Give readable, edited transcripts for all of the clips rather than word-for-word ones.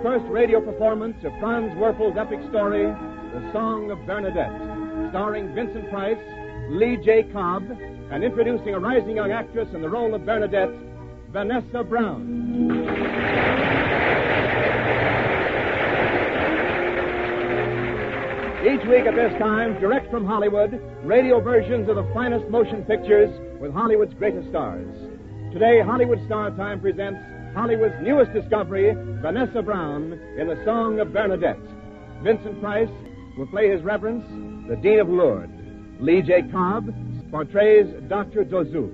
first radio performance of Franz Werfel's epic story, The Song of Bernadette, starring Vincent Price, Lee J. Cobb, and introducing a rising young actress in the role of Bernadette, Vanessa Brown. Each week at this time, direct from Hollywood, radio versions of the finest motion pictures with Hollywood's greatest stars. Today, Hollywood Star Time presents Hollywood's newest discovery, Vanessa Brown, in The Song of Bernadette. Vincent Price will play His Reverence, the Dean of Lourdes. Lee J. Cobb portrays Dr. Dozu,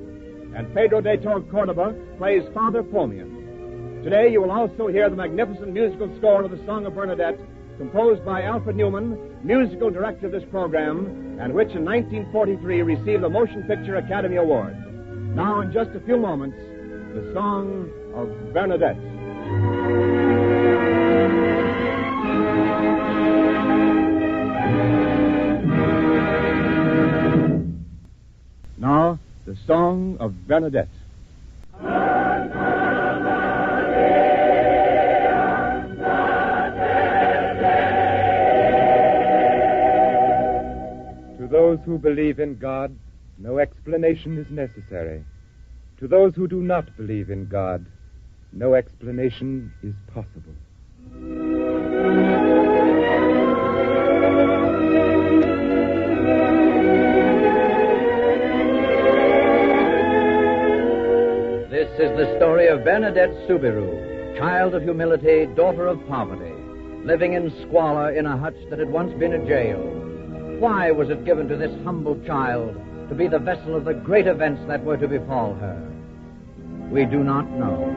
and Pedro de Cordoba plays Father Pomian. Today, you will also hear the magnificent musical score of The Song of Bernadette, composed by Alfred Newman, musical director of this program, and which in 1943 received the Motion Picture Academy Award. Now, in just a few moments, The Song of Bernadette. Now, The Song of Bernadette. To those who believe in God, no explanation is necessary. To those who do not believe in God, no explanation is possible. This is the story of Bernadette Subiru, child of humility, daughter of poverty, living in squalor in a hutch that had once been a jail. Why was it given to this humble child to be the vessel of the great events that were to befall her? We do not know.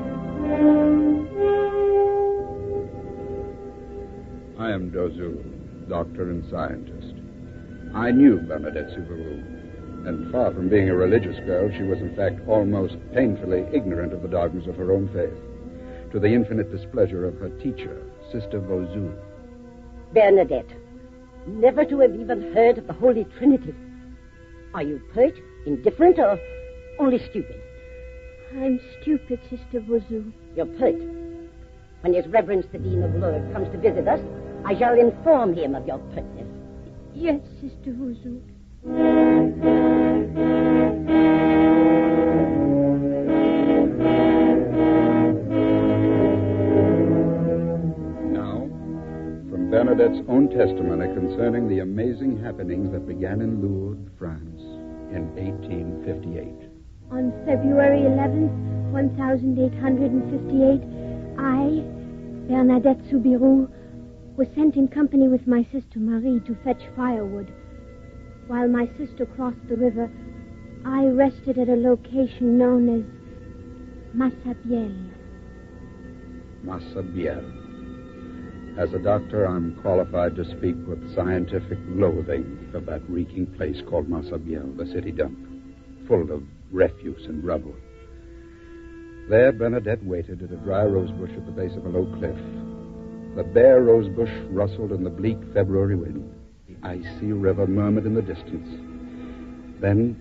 I am Dozu, doctor and scientist. I knew Bernadette Subiru, and far from being a religious girl, she was in fact almost painfully ignorant of the dogmas of her own faith, to the infinite displeasure of her teacher, Sister Vozu. Bernadette, never to have even heard of the Holy Trinity. Are you pert, indifferent, or only stupid? I'm stupid, Sister Vozu. You're pert. When His Reverence the Dean of Lourdes comes to visit us, I shall inform him of your pertness. Yes, Sister Vozu. Bernadette's own testimony concerning the amazing happenings that began in Lourdes, France, in 1858. On February 11th, 1858, I, Bernadette Subiru, was sent in company with my sister Marie to fetch firewood. While my sister crossed the river, I rested at a location known as Massabielle. Massabielle. As a doctor, I'm qualified to speak with scientific loathing of that reeking place called Massabielle, the city dump, full of refuse and rubble. There, Bernadette waited at a dry rosebush at the base of a low cliff. The bare rosebush rustled in the bleak February wind. The icy river murmured in the distance. Then,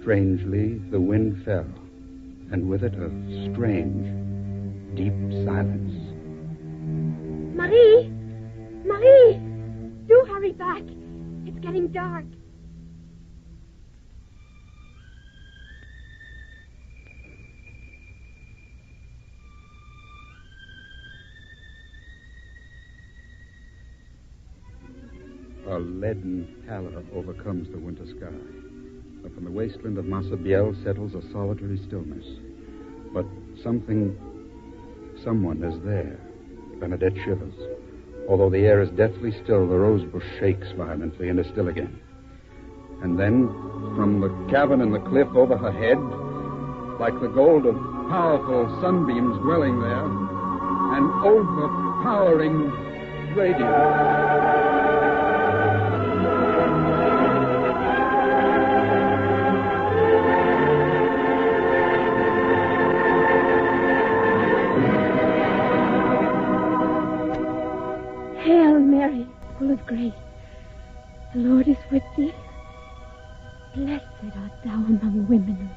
strangely, the wind fell, and with it a strange, deep silence. Marie! Marie! Do hurry back. It's getting dark. A leaden pallor overcomes the winter sky. Up in the wasteland of Massabielle settles a solitary stillness. But someone is there. Bernadette shivers. Although the air is deathly still, the rosebush shakes violently and is still again. And then, from the cavern in the cliff over her head, like the gold of powerful sunbeams dwelling there, an overpowering radiance. Hail Mary, full of grace, the Lord is with thee. Blessed art thou among women.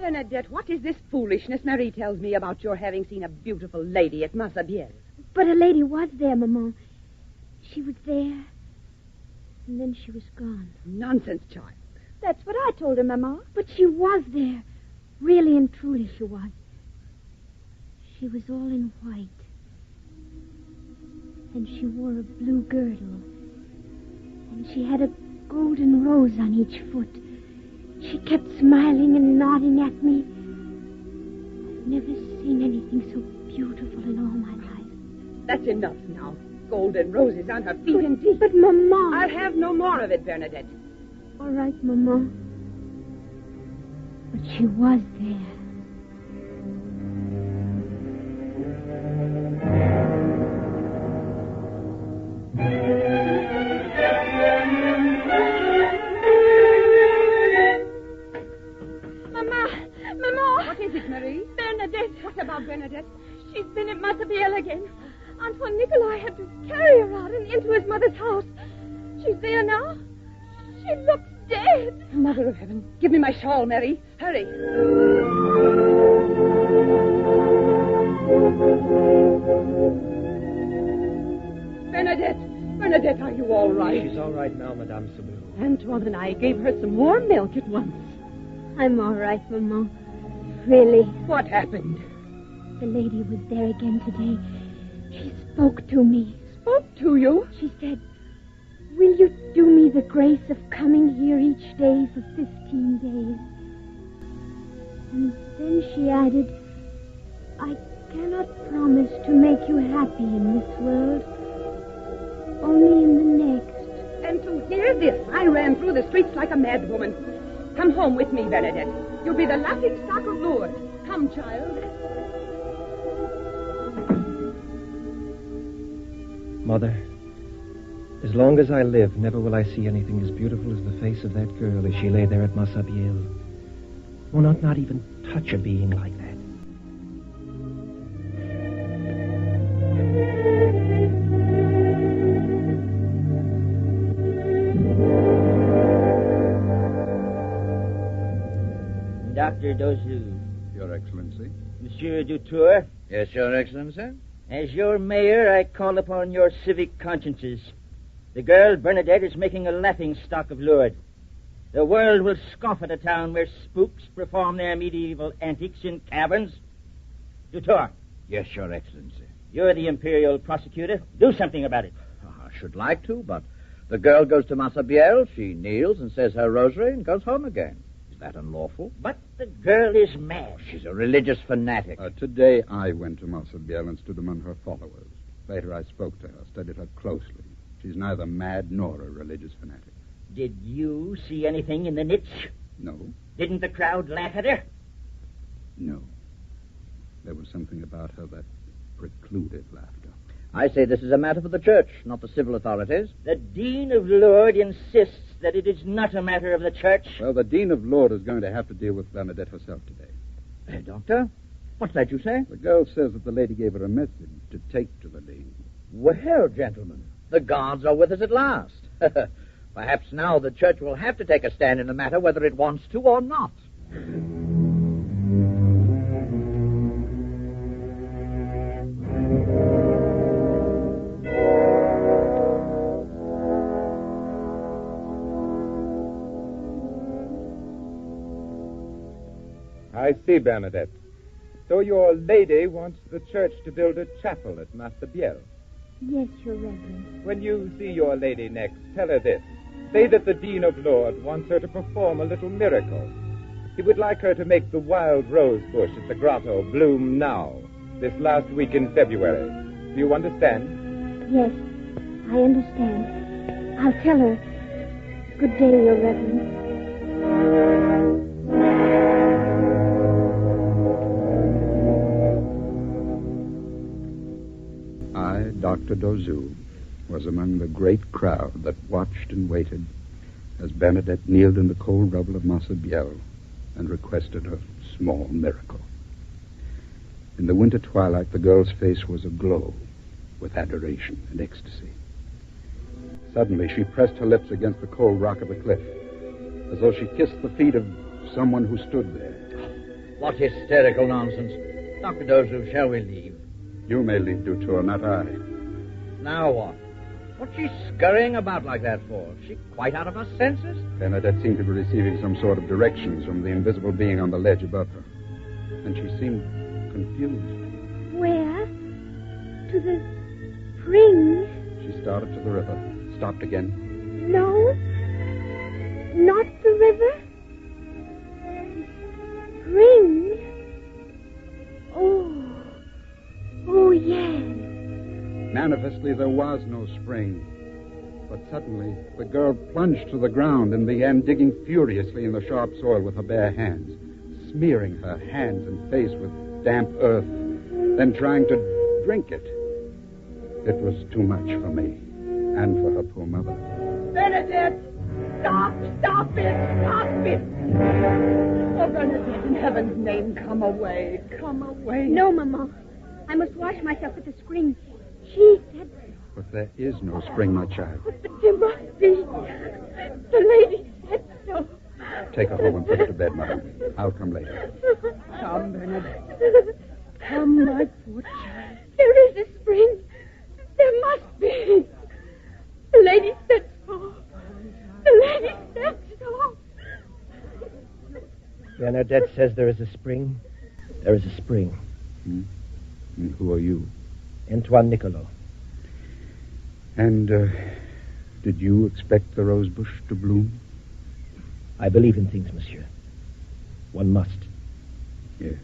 Bernadette, what is this foolishness Marie tells me about your having seen a beautiful lady at Massabielle? But a lady was there, Maman. She was there, and then she was gone. Nonsense, child. That's what I told her, Maman. But she was there. Really and truly she was. She was all in white. And she wore a blue girdle. And she had a golden rose on each foot. She kept smiling and nodding at me. I've never seen anything so beautiful in all my life. That's enough now. Golden roses on her feet indeed. But, Maman... I'll have no more of it, Bernadette. All right, Maman. But she was there. Maman! What is it, Marie? Bernadette. What about Bernadette? She's been at Massabielle again. Antoine Nicolai had to carry her out and into his mother's house. She's there now. She looks dead. Mother of heaven, give me my shawl, Mary. Hurry. Bernadette, are you all right? She's all right now, Madame Soubirous. Antoine and I gave her some more milk at once. I'm all right, Maman. Really. What happened? The lady was there again today. She spoke to me. Spoke to you? She said, "Will you do me the grace of coming here each day for 15 days?" And then she added, "I cannot promise to make you happy in this world, only in the next." And to hear this, I ran through the streets like a mad woman. Come home with me, Bernadette. You'll be the laughing stock of Lourdes. Come, child. Mother, as long as I live, never will I see anything as beautiful as the face of that girl as she lay there at Massabielle. Will not even touch a being like that. Dr. Dozu. Your Excellency. Monsieur Dutour. Yes, Your Excellency? As your mayor, I call upon your civic consciences. The girl Bernadette is making a laughing stock of Lourdes. The world will scoff at a town where spooks perform their medieval antics in caverns. Dutour. Yes, Your Excellency. You're the imperial prosecutor. Do something about it. I should like to, but the girl goes to Massabielle, she kneels and says her rosary and goes home again. Is that unlawful? But the girl is mad. She's a religious fanatic. Today I went to Massabielle and stood among her followers. Later I spoke to her, studied her closely. She's neither mad nor a religious fanatic. Did you see anything in the niche? No. Didn't the crowd laugh at her? No. There was something about her that precluded laughter. I say this is a matter for the church, not the civil authorities. The Dean of Lourdes insists that it is not a matter of the church. Well, the Dean of Lourdes is going to have to deal with Bernadette herself today. Doctor, what's that you say? The girl says that the lady gave her a message to take to the Dean. Well, gentlemen, the gods are with us at last. Perhaps now the church will have to take a stand in the matter whether it wants to or not. I see, Bernadette. So your lady wants the church to build a chapel at Massabielle. Yes, Your Reverence. When you see your lady next, tell her this. Say that the Dean of Lourdes wants her to perform a little miracle. He would like her to make the wild rose bush at the grotto bloom now, this last week in February. Do you understand? Yes, I understand. I'll tell her. Good day, Your Reverence. I, Dr. Dozu, was among the great crowd that watched and waited as Bernadette kneeled in the cold rubble of Massabielle and requested a small miracle. In the winter twilight, the girl's face was aglow with adoration and ecstasy. Suddenly, she pressed her lips against the cold rock of the cliff, as though she kissed the feet of someone who stood there. What hysterical nonsense. Dr. Dozu, shall we leave? You may leave, Dutour, not I. Now what? What's she scurrying about like that for? Is she quite out of her senses? Bernadette seemed to be receiving some sort of directions from the invisible being on the ledge above her. And she seemed confused. Where? To the spring? She started to the river, stopped again. No. Not the river. Spring. Oh, yes. Manifestly, there was no spring. But suddenly, the girl plunged to the ground and began digging furiously in the sharp soil with her bare hands, smearing her hands and face with damp earth, then trying to drink it. It was too much for me, and for her poor mother. Bernadette! Stop it! Stop it! Oh, Bernadette, in heaven's name, come away. Come away. No, Mama. I must wash myself at the spring. She said so. But there is no spring, my child. But there must be. The lady said so. Take her home and put her to bed, Mother. I'll come later. Come, Bernadette. Come, my poor child. There is a spring. There must be. The lady said so. The lady said so. Bernadette says there is a spring. There is a spring. And who are you? Antoine Niccolo. And did you expect the rose bush to bloom? I believe in things, monsieur. One must. Yes.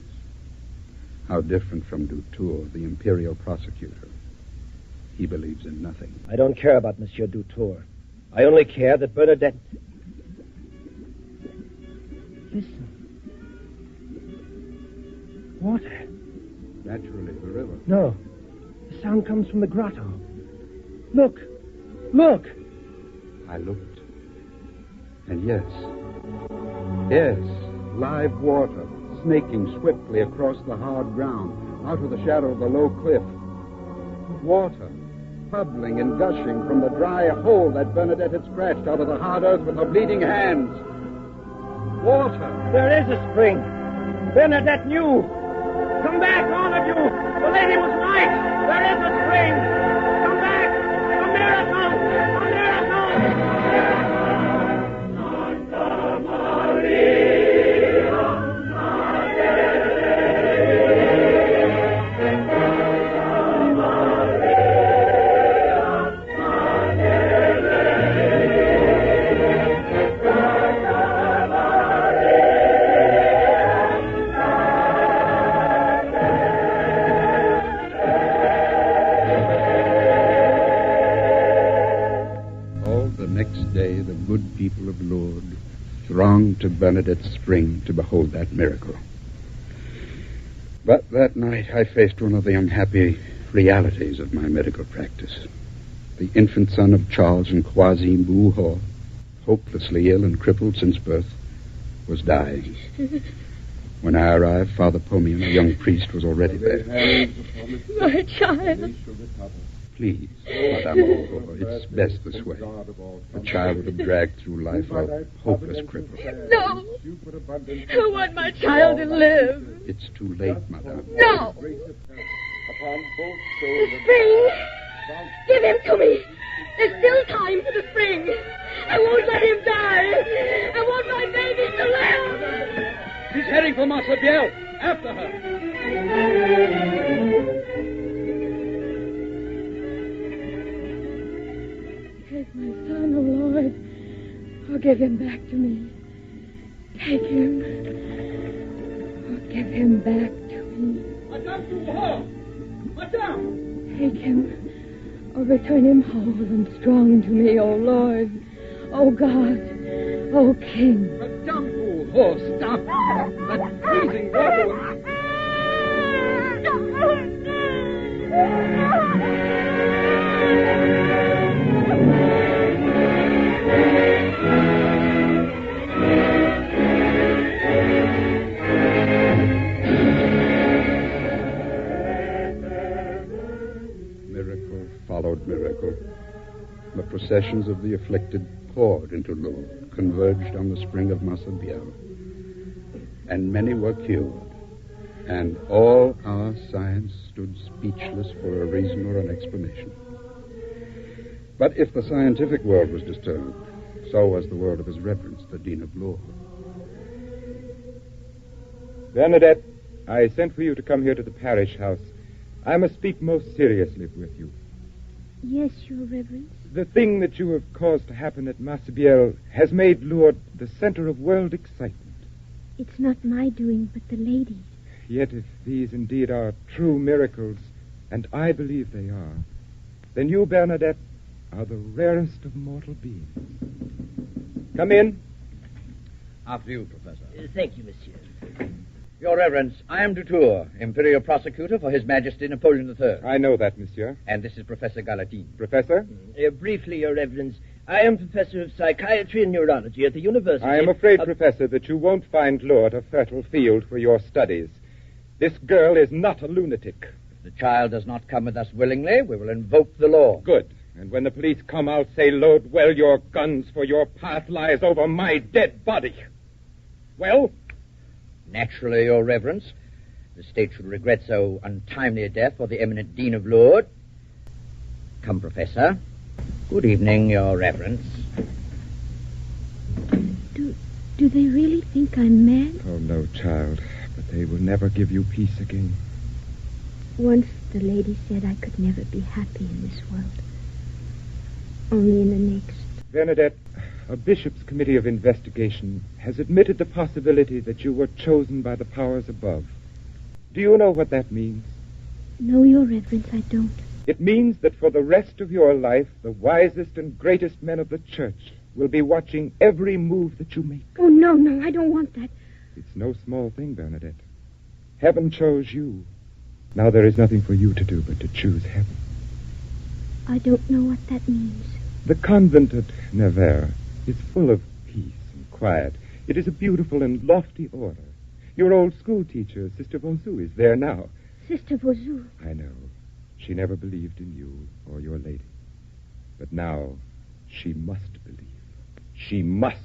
How different from Dutour, the imperial prosecutor. He believes in nothing. I don't care about Monsieur Dutour. I only care that Bernadette... Listen. Water. Naturally, the river. No. The sound comes from the grotto. Look. Look. I looked. And yes. Yes, live water, snaking swiftly across the hard ground, out of the shadow of the low cliff. Water, bubbling and gushing from the dry hole that Bernadette had scratched out of the hard earth with her bleeding hands. Water. There is a spring. Bernadette knew. Come back, all of you. The lady was right. There is a spring. Come back. A miracle. A miracle. Santa Maria. Good people of Lourdes thronged to Bernadette's spring to behold that miracle. But that night I faced one of the unhappy realities of my medical practice. The infant son of Charles and Croisine Bouhor, hopelessly ill and crippled since birth, was dying. When I arrived, Father Pomian, a young priest, was already there. My child. Please, Madame Aurore, it's best this way. The child would have dragged through life a hopeless cripple. No. I want my child to live. It's too late, Madame. No. The spring. Give him to me. There's still time for the spring. I won't let him die. I want my baby to live. She's heading for Massabielle. After her. Take my son, oh Lord. Oh, give him back to me. Take him. Oh, give him back to me. Madame Dubois! Madame! Take him. Oh, return him whole and strong to me, oh Lord. Oh God. Oh King. Madame Dubois, stop! That freezing water will... Miracle followed miracle. The processions of the afflicted poured into Lourdes, converged on the spring of Massabielle. and many were cured. And all our science stood speechless for a reason or an explanation. But if the scientific world was disturbed, so was the world of His Reverence, the Dean of Law. Bernadette, I sent for you to come here to the parish house. I must speak most seriously with you. Yes, Your Reverence. The thing that you have caused to happen at Massabielle has made Lourdes the center of world excitement. It's not my doing, but the lady's. Yet if these indeed are true miracles, and I believe they are, then you, Bernadette, are the rarest of mortal beings. Come in. After you, Professor. Thank you, monsieur. Your Reverence, I am Dutour, Imperial Prosecutor for His Majesty Napoleon III. I know that, monsieur. And this is Professor Galatine. Professor? Briefly, Your Reverence, I am Professor of Psychiatry and Neurology at the University. I am afraid, Professor, that you won't find Lourdes a fertile field for your studies. This girl is not a lunatic. If the child does not come with us willingly, we will invoke the law. Good. And when the police come, I'll say, load well your guns, for your path lies over my dead body. Well? Naturally, Your Reverence. The state should regret so untimely a death for the eminent Dean of Lourdes. Come, Professor. Good evening, Your Reverence. Do they really think I'm mad? Oh, no, child. But they will never give you peace again. Once the lady said I could never be happy in this world. Only in the next. Bernadette, a bishop's committee of investigation has admitted the possibility that you were chosen by the powers above. Do you know what that means? No, Your Reverence, I don't. It means that for the rest of your life, the wisest and greatest men of the church will be watching every move that you make. Oh, no, I don't want that. It's no small thing, Bernadette. Heaven chose you. Now there is nothing for you to do but to choose heaven. I don't know what that means. The convent at Nevers is full of peace and quiet. It is a beautiful and lofty order. Your old school teacher, Sister Bonsu, is there now. Sister Bonsu? I know. She never believed in you or your lady. But now she must believe. She must.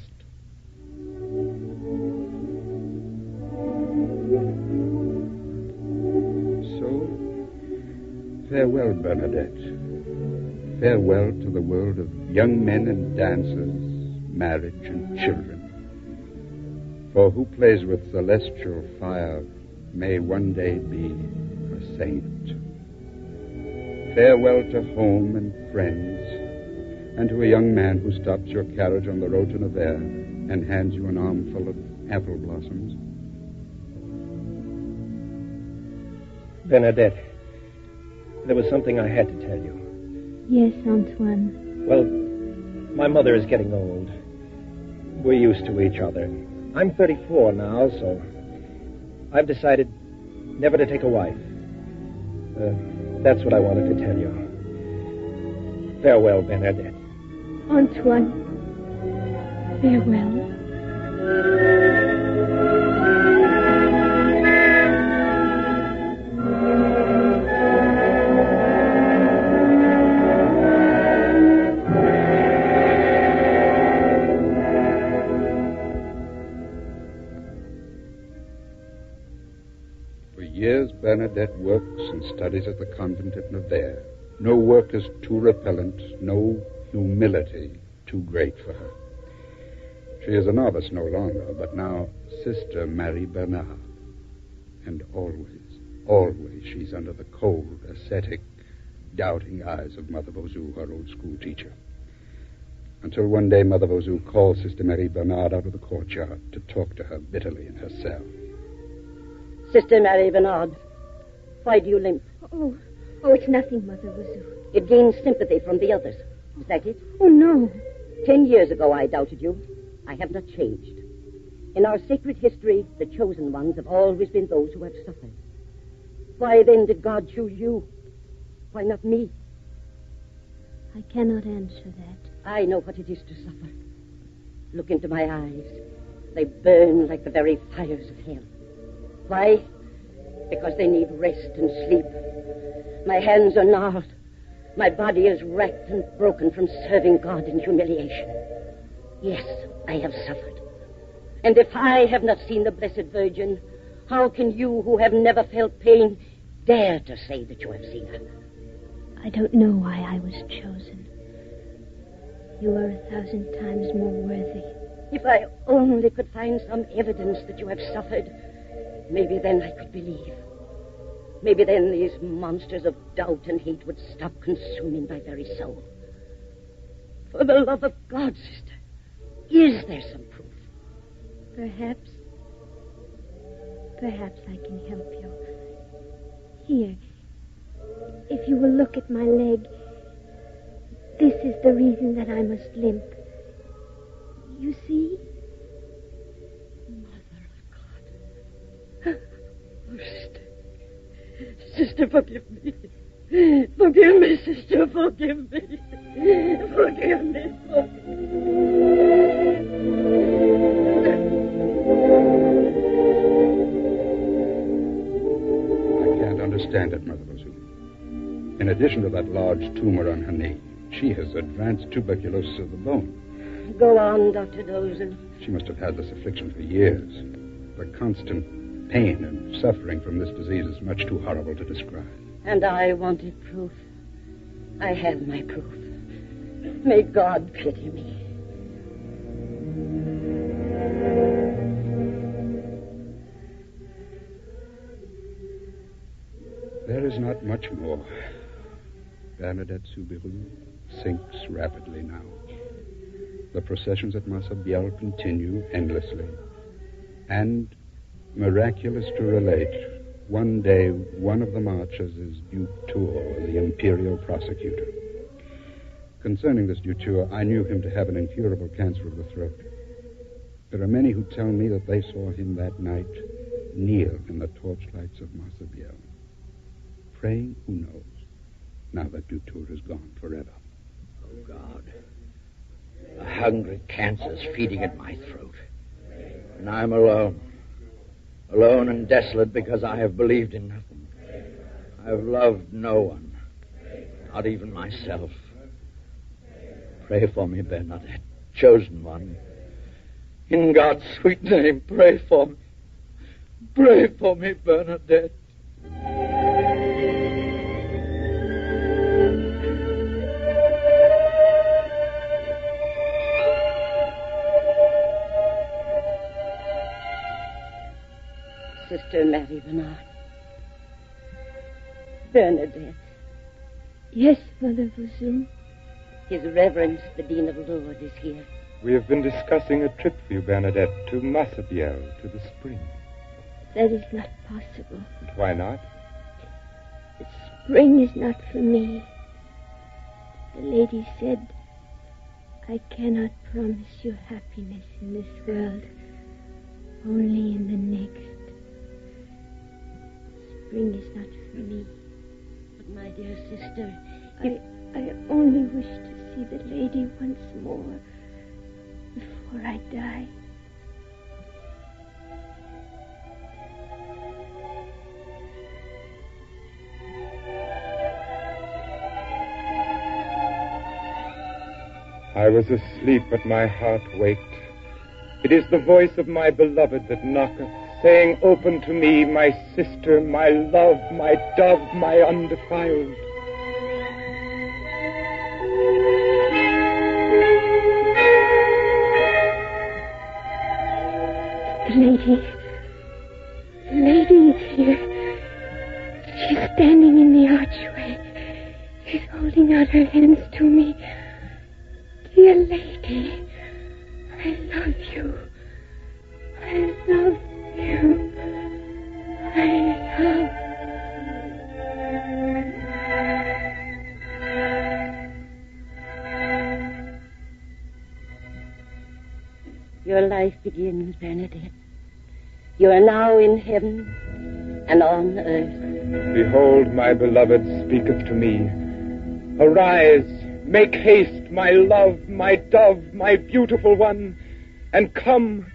So, farewell, Bernadette. Farewell to the world of young men and dances, marriage and children. For who plays with celestial fire may one day be a saint. Farewell to home and friends, and to a young man who stops your carriage on the road to Nevers and hands you an armful of apple blossoms. Bernadette, there was something I had to tell you. Yes, Antoine. Well, my mother is getting old. We're used to each other. I'm 34 now, so I've decided never to take a wife. That's what I wanted to tell you. Farewell, Bernadette. Antoine, farewell. For years, Bernadette works and studies at the convent at Nevers. No work is too repellent, no humility too great for her. She is a novice no longer, but now Sister Marie Bernard. And always she's under the cold, ascetic, doubting eyes of Mother Vauzou, her old school teacher. Until one day Mother Vauzou calls Sister Marie Bernard out of the courtyard to talk to her bitterly in her cell. Sister Marie Bernard, why do you limp? Oh, it's nothing, Mother Vauzou. It gains sympathy from the others. Is that it? Oh, no. 10 years ago I doubted you. I have not changed. In our sacred history, the chosen ones have always been those who have suffered. Why then did God choose you? Why not me? I cannot answer that. I know what it is to suffer. Look into my eyes. They burn like the very fires of hell. Why? Because they need rest and sleep. My hands are gnarled. My body is racked and broken from serving God in humiliation. Yes, I have suffered. And if I have not seen the Blessed Virgin, how can you who have never felt pain dare to say that you have seen her? I don't know why I was chosen. You are 1,000 times more worthy. If I only could find some evidence that you have suffered, maybe then I could believe. Maybe then these monsters of doubt and hate would stop consuming my very soul. For the love of God, sister, is there some proof? Perhaps I can help you. Here, if you will look at my leg, this is the reason that I must limp. You see? Mother of God. Oh, sister. Sister, forgive me. Forgive me, sister, forgive me. Forgive me. I can't understand it, Mother Rosu. In addition to that large tumor on her knee, she has advanced tuberculosis of the bone. Go on, Dr. Dozen. She must have had this affliction for years. The constant pain and suffering from this disease is much too horrible to describe. And I wanted proof. I have my proof. May God pity me. There is not much more. Bernadette Soubirous sinks rapidly now. The processions at Massabielle continue endlessly. And, miraculous to relate, one day one of the marchers is Dutour, the imperial prosecutor. Concerning this Dutour, I knew him to have an incurable cancer of the throat. There are many who tell me that they saw him that night kneel in the torchlights of Massabielle, praying who knows, now that Dutour is gone forever. Oh, God. A hungry cancer's feeding at my throat. And I'm alone. Alone and desolate because I have believed in nothing. I have loved no one. Not even myself. Pray for me, Bernadette, chosen one. In God's sweet name, pray for me. Pray for me, Bernadette. Sister Mary Bernard. Bernadette. Yes, Mother Rosu. His Reverence, the Dean of Lourdes, is here. We have been discussing a trip for you, Bernadette, to Massabielle, to the spring. That is not possible. And why not? The spring is not for me. The lady said, I cannot promise you happiness in this world, only in the next. Spring is not for me. But, my dear sister, I only wish to see the lady once more before I die. I was asleep, but my heart waked. It is the voice of my beloved that knocketh, saying, open to me, my sister, my love, my dove, my undefiled. The lady is here. She's standing in the archway. She's holding out her hands to me. Dear lady, I love you. I love you. I love. Your life begins, Bernadette. You are now in heaven and on earth. Behold, my beloved speaketh to me. Arise, make haste, my love, my dove, my beautiful one, and come,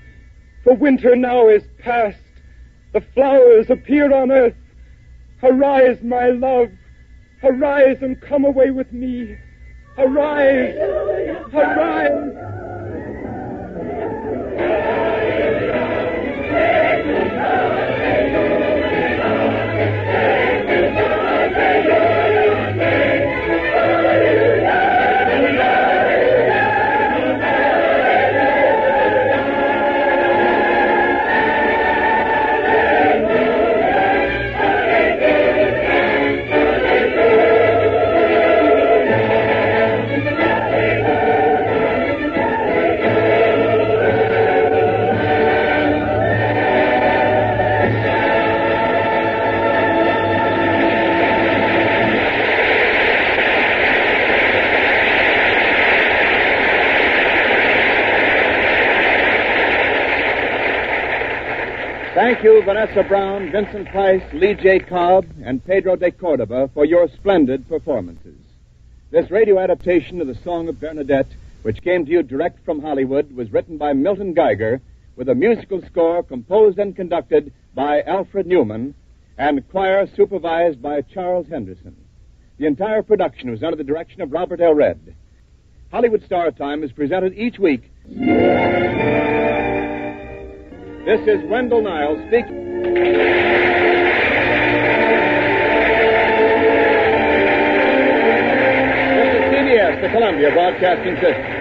for winter now is past. The flowers appear on earth. Arise, my love. Arise and come away with me. Arise. Arise. Thank you, Vanessa Brown, Vincent Price, Lee J. Cobb, and Pedro de Cordova for your splendid performances. This radio adaptation of the Song of Bernadette, which came to you direct from Hollywood, was written by Milton Geiger, with a musical score composed and conducted by Alfred Newman, and choir supervised by Charles Henderson. The entire production was under the direction of Robert L. Redd. Hollywood Star Time is presented each week. This is Wendell Niles speaking. This is CBS, the Columbia Broadcasting System.